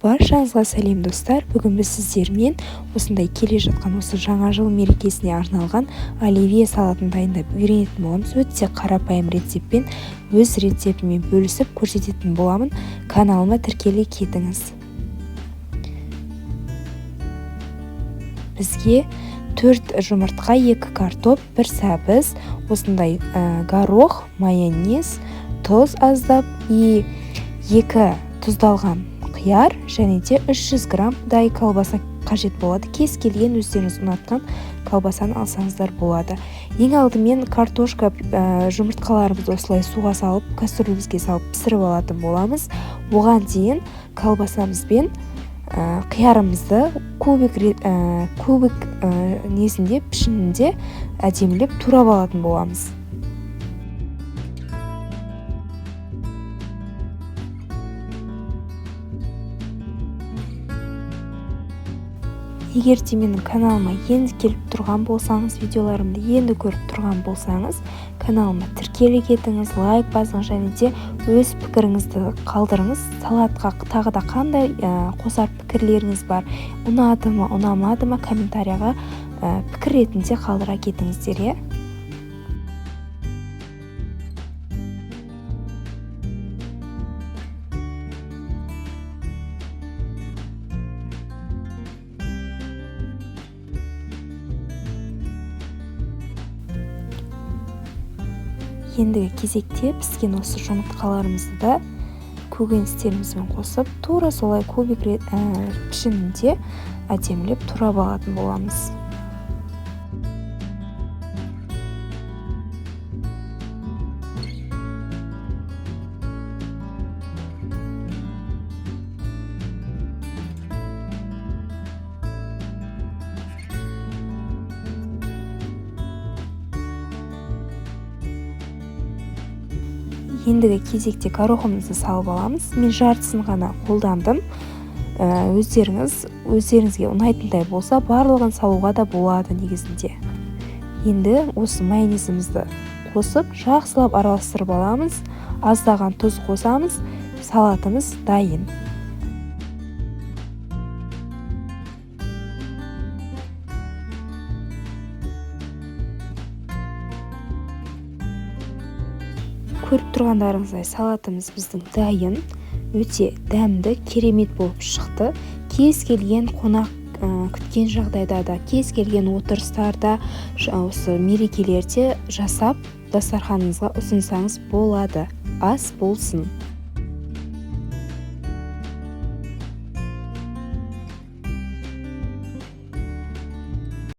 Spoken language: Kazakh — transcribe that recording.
Баршаңызға сәлем достар. Бүгін біз сіздермен осындай келе жатқан осы жаңа жыл мерекесіне арналған оливье салатын дайындап үйренетін боламыз. Өте қарапайым рецептпен өз рецептімен бөлісіп көрсететін боламын. Каналыма тіркеле кетіңіз. Бізге 4 жұмыртқа, 2 картоп, 1 сәбіз, осындай горох, майонез, тұз аздап и 2 тұздалған қияр және де 300 граммдай колбаса қажет болады. Кез келген өздеріңіз ұнатқан колбасаны алсаңыздар болады. Ең алдымен картошка жұмыртқаларымызды осылай суға салып, кастрөлімізге салып пісіріп алатын боламыз. Оған дейін колбасамызбен қиярымызды кубик несінде пішінінде әдемілеп турап алатын боламыз. Егер де менің каналыма енді келіп тұрған болсаңыз, видеоларымды енді көріп тұрған болсаңыз, каналыма тіркеле кетіңіз, лайк басыңыз және де өз пікіріңізді қалдырыңыз. Салатқа тағы да қандай қосар пікірлеріңіз бар, ұнады ма, ұнамады ма, комментарияға пікір ретінде қалдыра кетіңіздер. Ендігі кезекте піскен осы жұмыртқаларымызды да көкөністерімізбен қосып, тура солай кубик пішінінде әдемілеп турап алатын боламыз. Ендігі кезекте горохымызды салып аламыз. Мен жартысын ғана қолдандым. Өздеріңізге ұнайтындай болса, барлығын салуға да болады негізінде. Енді осы майонезімізді қосып, жақсылап араластырып аламыз. Аздаған тұз қосамыз. Салатымыз дайын. Көріп тұрғандарыңыздай салатымыз біздің дайын, өте дәмді, керемет болып шықты. Кез келген қонақ күткен жағдайда да, кез келген отырыстарда, осы мерекелерде жасап дастарханыңызға ұсынсаңыз болады. Ас болсын.